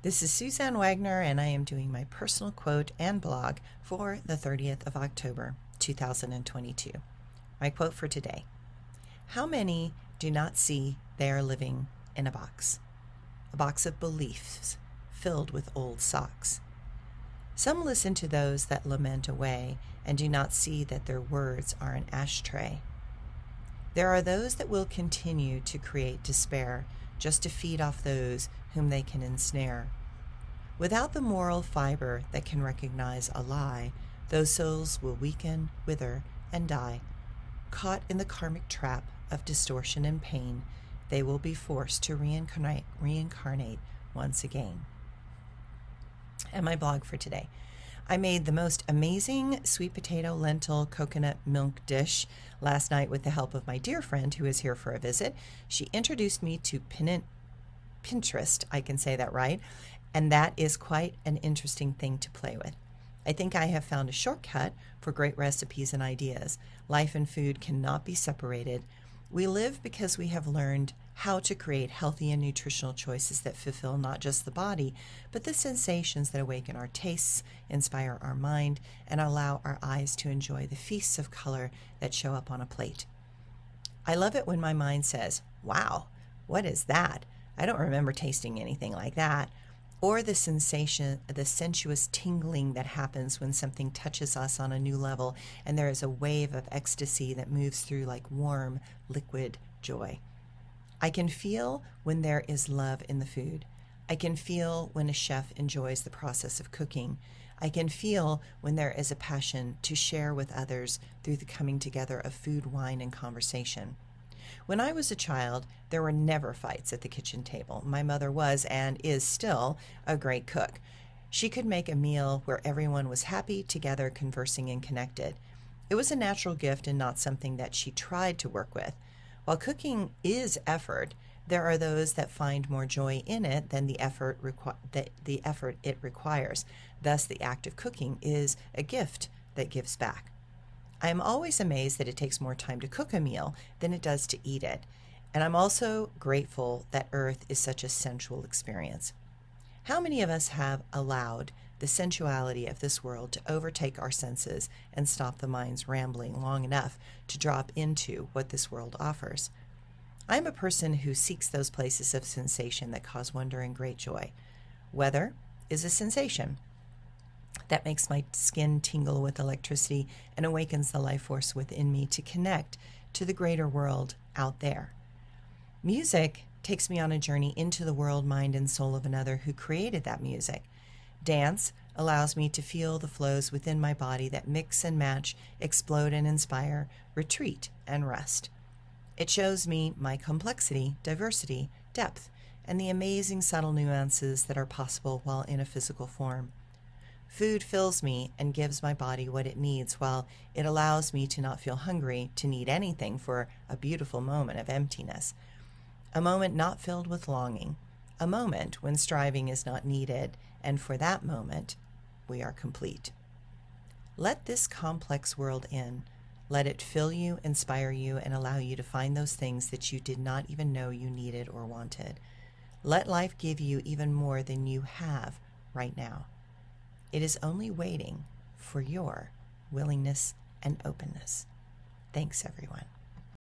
This is Suzanne Wagner, and I am doing my personal quote and blog for the 30th of October, 2022. My quote for today: how many do not see they are living in a box of beliefs filled with old socks? Some listen to those that lament away and do not see that their words are an ashtray. There are those that will continue to create despair just to feed off those whom they can ensnare. Without the moral fiber that can recognize a lie, those souls will weaken, wither, and die. Caught in the karmic trap of distortion and pain, they will be forced to reincarnate once again. And my blog for today: I made the most amazing sweet potato lentil coconut milk dish last night with the help of my dear friend who is here for a visit. She introduced me to Pinterest, I can say that right, and that is quite an interesting thing to play with. I think I have found a shortcut for great recipes and ideas. Life and food cannot be separated. We live because we have learned how to create healthy and nutritional choices that fulfill not just the body, but the sensations that awaken our tastes, inspire our mind, and allow our eyes to enjoy the feasts of color that show up on a plate. I love it when my mind says, "Wow, what is that? I don't remember tasting anything like that." Or the sensation, the sensuous tingling that happens when something touches us on a new level and there is a wave of ecstasy that moves through like warm, liquid joy. I can feel when there is love in the food. I can feel when a chef enjoys the process of cooking. I can feel when there is a passion to share with others through the coming together of food, wine, and conversation. When I was a child, there were never fights at the kitchen table. My mother was and is still a great cook. She could make a meal where everyone was happy, together, conversing, and connected. It was a natural gift and not something that she tried to work with. While cooking is effort, there are those that find more joy in it than the effort it requires. Thus, the act of cooking is a gift that gives back. I am always amazed that it takes more time to cook a meal than it does to eat it. And I'm also grateful that Earth is such a sensual experience. How many of us have allowed the sensuality of this world to overtake our senses and stop the mind's rambling long enough to drop into what this world offers? I'm a person who seeks those places of sensation that cause wonder and great joy. Weather is a sensation that makes my skin tingle with electricity and awakens the life force within me to connect to the greater world out there. Music takes me on a journey into the world, mind, and soul of another who created that music. Dance allows me to feel the flows within my body that mix and match, explode and inspire, retreat and rest. It shows me my complexity, diversity, depth, and the amazing subtle nuances that are possible while in a physical form. Food fills me and gives my body what it needs, while it allows me to not feel hungry, to need anything for a beautiful moment of emptiness. A moment not filled with longing. A moment when striving is not needed, and for that moment, we are complete. Let this complex world in. Let it fill you, inspire you, and allow you to find those things that you did not even know you needed or wanted. Let life give you even more than you have right now. It is only waiting for your willingness and openness. Thanks, everyone.